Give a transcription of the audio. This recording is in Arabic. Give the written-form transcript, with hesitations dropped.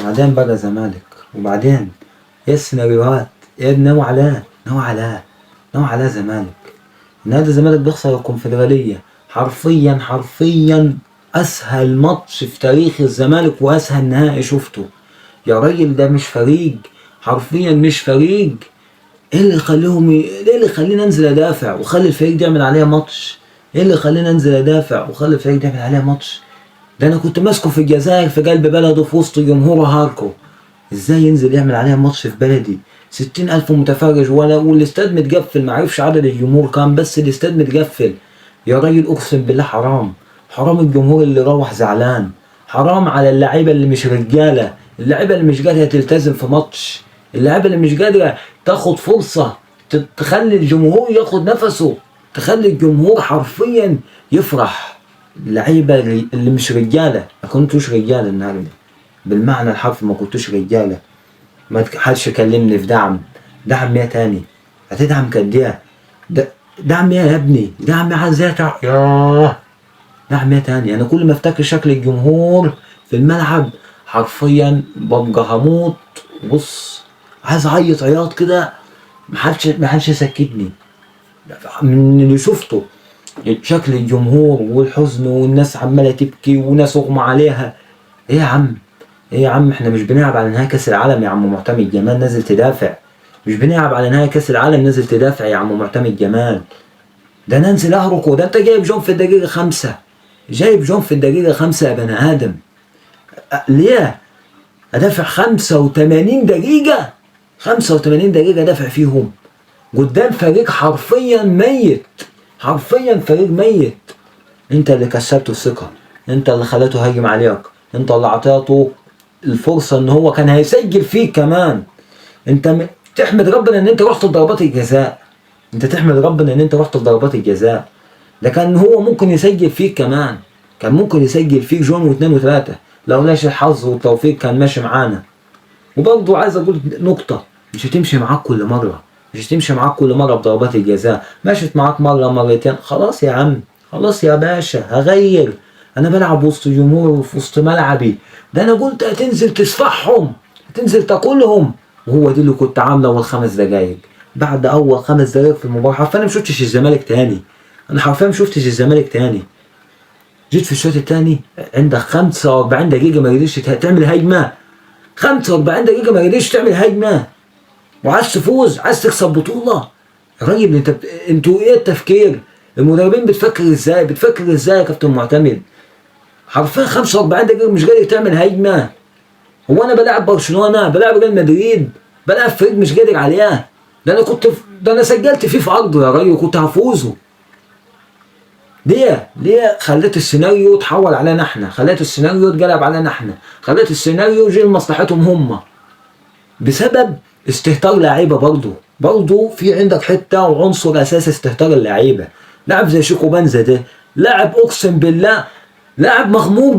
وبعدين بقى زمالك، وبعدين ايه السيناريوهات؟ ايه نوع على زمالك. نادي الزمالك بيخسر الكونفدرالية، حرفيا اسهل ماتش في تاريخ الزمالك واسهل نهائي شفته. يا راجل ده مش فريق، حرفيا مش فريق. ايه اللي يخليني انزل ادافع وخلي الفريق ده يعمل عليها ماتش؟ ايه اللي يخليني انزل ادافع وخلي الفريق ده يعمل عليها ماتش؟ ده انا كنت ماسكه في الجزائر في قلب بلده في وسط جمهوره هاركو. ازاي ينزل يعمل عليها ماتش في بلدي؟ 60,000 متفرج والاستاد متقفل، معرفش عدد الجمهور كام بس الاستاد متقفل. يا راجل اقسم بالله حرام الجمهور اللي روح زعلان، حرام على اللعيبه اللي مش رجاله، اللعيبه اللي مش قادره تلتزم في ماتش، اللعيبه اللي مش قادره تاخد فرصه تخلي الجمهور ياخد نفسه، تخلي الجمهور حرفيا يفرح. اللعيبه اللي مش رجاله، ما كنتوش رجاله النهارده بالمعنى الحرفي، ما كنتوش رجاله. ما حدش يكلمني في دعم ايه تاني؟ هتدعم قد ايه؟ دعم ايه يا ابني؟ دعم ازاي؟ ياه دعم ايه تاني؟ انا كل ما افتكر شكل الجمهور في الملعب حرفيا ببقى هموت. بص عايز اعيط عياط كده، محدش يسكتني من اللي شفته. شكل الجمهور والحزن والناس عماله تبكي وناس اغمى عليها. ايه يا عم احنا مش بنلعب على نهائي كاس العالم يا عم معتمد جمال نازل تدافع، مش بنلعب على نهائي كاس العالم نازل تدافع يا عم معتمد جمال. ده ننزل اهرق، ده انت جايب جون في الدقيقة 5، جايب جون في الدقيقة 5 يا بني ادم. ليه؟ ادافع 85 دقيقة، 85 دقيقة دافع فيهم قدام فريق حرفيا ميت، حرفيا فريق ميت. انت اللي كسبته الثقة، انت اللي خليته هاجم عليك، انت اللي عطيته الفرصة ان هو كان هيسجل فيك كمان. انت تحمد ربنا ان انت رحت لضربات الجزاء، انت تحمد ربنا ان انت رحت لضربات الجزاء. ده كان هو ممكن يسجل فيك كمان، كان ممكن يسجل فيك جون واثنين وثلاثة لولاش الحظ والتوفيق كان ماشي معانا. وبرضه عايز اقول نقطة، مش هتمشي معاك كل مرة، مش هتمشي معاك كل مرة بضربات الجزاء، مشيت معاك مرة مرتين خلاص يا عم، خلاص يا باشا هغير. انا بلعب وسط جمهور وفي وسط ملعبي، ده انا قلت هتنزل تصفحهم، هتنزل تاكلهم. وهو دي اللي كنت عامله اول 5 دقايق. بعد اول 5 دقايق في المباراه حرفيا ما شفتش الزمالك تاني، انا حرفيا ما شفتش الزمالك تاني. جيت في الشوط الثاني عندك 45 دقيقه ما قدرتش تعمل هجمه، 45 دقيقه ما قدرتش تعمل هجمه، وعايز تفوز، عايز تكسب بطوله. يا راجل انتوا ايه التفكير؟ المدربين بتفكر ازاي يا كابتن معتمد؟ حرفيا 45 دقيقه مش قادر تعمل هجمه. هو انا بلعب برشلونه، بلعب ريال مدريد، بلعب فريق مش قادر عليها؟ ده انا سجلت فيه في عرضه يا راجل وكنت هفوزه. ليه خليت السيناريو اتحول علينا احنا، خليت السيناريو اتقلب علينا احنا، خليت السيناريو جه لمصلحتهم هم بسبب استهتار لعيبه. برضه في عندك حته وعنصر اساسي استهتار اللعيبه. لاعب زي شيكو بنزا ده لاعب اقسم بالله لاعب مغمور